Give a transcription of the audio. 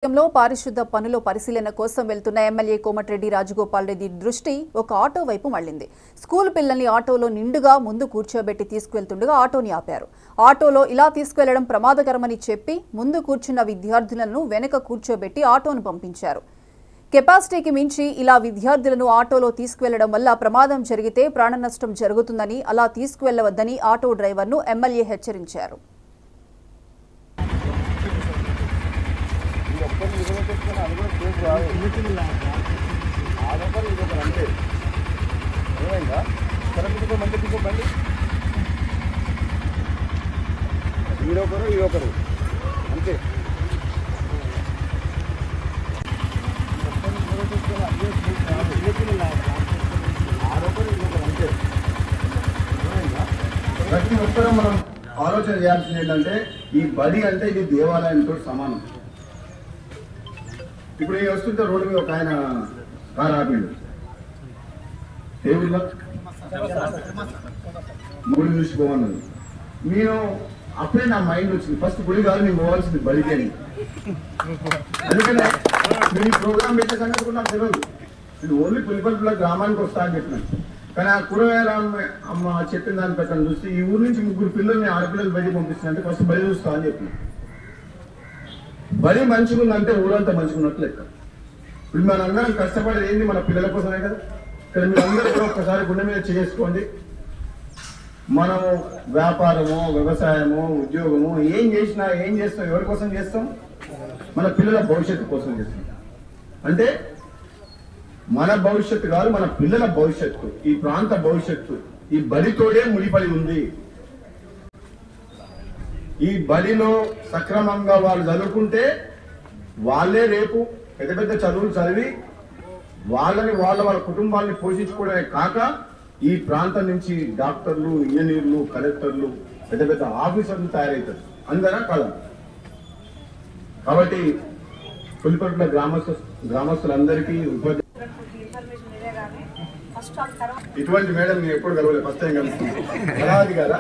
లో పారిశుద్ధ పనుల పరిశీలన కోసం వెళ్తున్న ఎమ్మెల్యే కోమటిరెడ్డి రాజగోపాల్ రెడ్డి దృష్టి ఒక ఆటో వైపు మళ్లింది. స్కూల్ పిల్లల్ని ఆటోలో నిండుగా ముందు కూర్చోబెట్టి తీసుకెళ్తుండగా ఆటోని ఆపారు. ఆటోలో ఇలా తీసుకెళ్లడం ప్రమాదకరమని చెప్పి ముందు కూర్చున్న విద్యార్థులను వెనక కూర్చోబెట్టి ఆటోను పంపించారు. కెపాసిటీకి మించి ఇలా విద్యార్థులను ఆటోలో తీసుకెళ్లడం వల్ల ప్రమాదం జరిగితే ప్రాణనష్టం జరుగుతుందని, అలా తీసుకువెళ్లవద్దని ఆటో డ్రైవర్ను ఎమ్మెల్యే హెచ్చరించారు. అంతే ప్రతి ఒక్కరూ మనం ఆలోచన చేయాల్సింది ఏంటంటే ఈ బడి అంటే ఇది దేవాలయంతో సమానం. ఇప్పుడు ఈ వస్తుంటే రోడ్డు మీద ఒక ఆయన కారు ఆపిండు. దేవుళ్ళ గుడి చూసిపోమన్నది. నేను అప్పుడే నా మైండ్ వచ్చింది, ఫస్ట్ గుడి కాదు నేను పోవాల్సింది బడికి అని. అందుకనే నేను ఈ ప్రోగ్రామ్ పెట్టే సంగతి కూడా నాకు తెలియదు. నేను ఓన్లీ పులిపల్లిలో గ్రామానికి వస్తా అని చెప్పినాను. కానీ ఆ కూరగాయల అమ్మ చెప్పిన దాని ప్రకారం చూస్తే ఈ ఊరు నుంచి 3 పిల్లల్ని ఆడపిల్లలు బయటికి పంపిస్తున్నా, ఫస్ట్ బడి చూస్తా అని చెప్పిన. బడి మంచిగా ఉందంటే ఊరంతా మంచిగా ఉన్నట్లు లెక్క. ఇప్పుడు మనందరం కష్టపడేది ఏంది మన పిల్లల కోసమే కదా. ఇక్కడ మీరు అందరూ కూడా ఒక్కసారి గుండె మీద చేసుకోండి. మనం వ్యాపారము, వ్యవసాయము, ఉద్యోగము ఏం చేస్తాం ఎవరి కోసం చేస్తాం? మన పిల్లల భవిష్యత్తు కోసం చేస్తాం. అంటే మన భవిష్యత్తు కాదు, మన పిల్లల భవిష్యత్తు, ఈ ప్రాంత భవిష్యత్తు ఈ బడితోనే ముడిపడి ఉంది. ఈ బడిలో సక్రమంగా వాళ్ళు చదువుకుంటే వాళ్ళే రేపు పెద్ద పెద్ద చదువులు చదివి వాళ్ళ కుటుంబాన్ని పోషించుకోవడమే కాక ఈ ప్రాంతం నుంచి డాక్టర్లు, ఇంజనీర్లు, కలెక్టర్లు, పెద్ద పెద్ద ఆఫీసర్లు తయారవుతారు. అందరా కాదు. కాబట్టి పులిపట్ల గ్రామస్తులందరికీ ఇటువంటి మేడం నేను ఎప్పుడు కలవలేదు, ఫస్ట్ టైం కలుస్తున్నాను. కదా